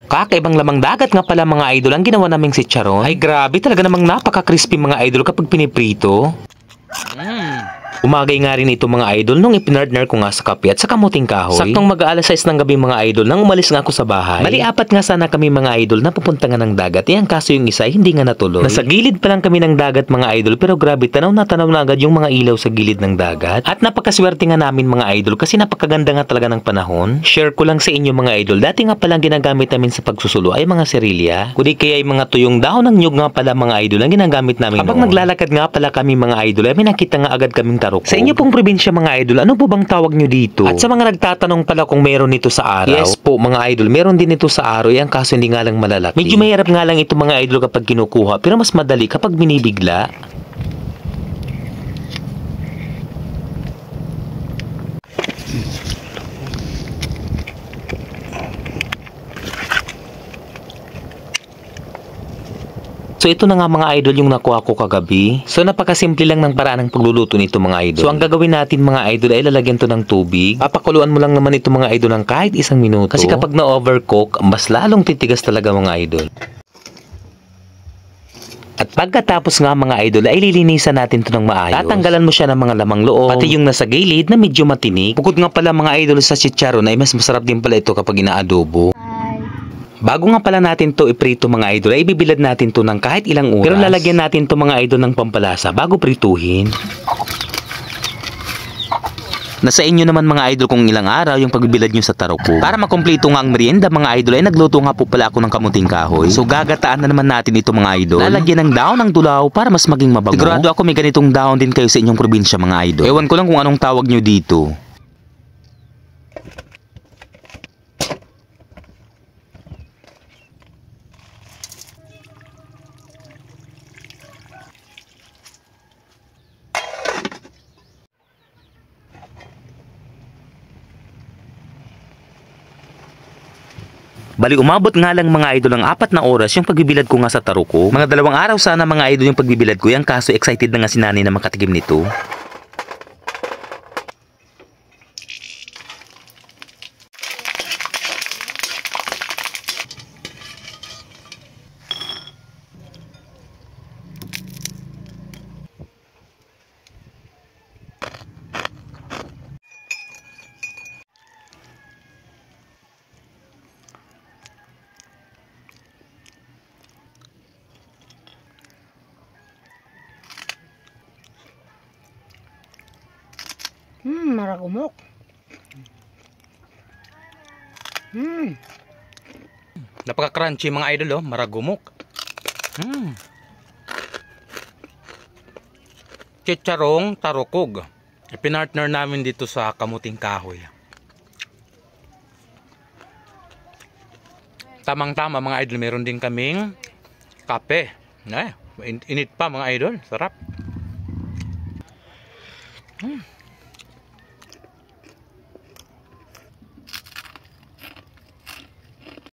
Kakaibang lamang dagat nga pala mga idol ang ginawa naming chicharon. Ay grabe, talaga namang napaka-crispy mga idol kapag piniprito. Umagay nga rin ito mga idol nung ipinardner ko nga sa kape at sa kamuting kahoy. Saktong mag-aalas 6 ng gabi mga idol nang umalis nga ako sa bahay. Bali apat nga sana kami mga idol na pupunta nga ng dagat. Ang kaso yung isa hindi nga natuloy. Nasa gilid pa lang kami ng dagat mga idol pero grabe tanaw na agad yung mga ilaw sa gilid ng dagat. At napakaswerte nga namin mga idol kasi napakaganda nga talaga ng panahon. Share ko lang sa inyo mga idol. Dati nga palang ginagamit namin sa pagsusulo ay mga serilya. Kundi kaya ay mga tuyong dahon ng nyug nga pala mga idol ang ginagamit namin habang naglalakad nga pala kami mga idol ay may nakita nga agad kaming taroko. Sa inyo pong probinsya mga idol, ano po bang tawag nyo dito? At sa mga nagtatanong pala kung meron nito sa araw. Yes po mga idol, meron din ito sa araw. Yan kaso hindi nga lang malalaki. Medyo mahirap nga lang ito mga idol kapag kinukuha pero mas madali kapag binibigla. So ito na nga mga idol yung nakuha ko kagabi. So napakasimple lang ng paraan ng pagluluto nito mga idol. So ang gagawin natin mga idol ay lalagyan to ng tubig. Papakuluan mo lang naman ito mga idol ng kahit 1 minuto. Kasi kapag na-overcook, mas lalong titigas talaga mga idol. At pagkatapos nga mga idol ay lilinisan natin to ng maayos. Tatanggalan mo siya ng mga lamang loob. Pati yung nasa gilid na medyo matinik. Bukod nga pala mga idol sa chicharon ay mas masarap din pala ito kapag inaadobo. Bago nga pala natin to iprito mga idol, ay ibibilad natin to ng kahit ilang oras. Pero lalagyan natin to mga idol ng pampalasa bago prituhin. Nasa inyo naman mga idol kung ilang araw yung pagbibilad nyo sa taroko. Para makumpleto nga ang merienda mga idol ay nagluto nga po pala ako ng kamuting kahoy. So gagataan na naman natin ito mga idol. Lalagyan ng dahon ng dulaw para mas maging mabango. Sigurado ako may ganitong dahon din kayo sa inyong probinsya mga idol. Ewan ko lang kung anong tawag nyo dito. Bali umabot nga lang mga idol ng 4 na oras yung pagbibilad ko nga sa taroko. Mga 2 araw sana mga idol yung pagbibilad ko. Yang kaso excited na nga si nanay na makatikim nito. Maragumok. Napaka-crunchy mga idol oh, maragumok. Chicharong tarokog. Ipinartner namin dito sa kamuting kahoy. Tamang-tama mga idol, meron din kaming kape. Init pa mga idol, sarap.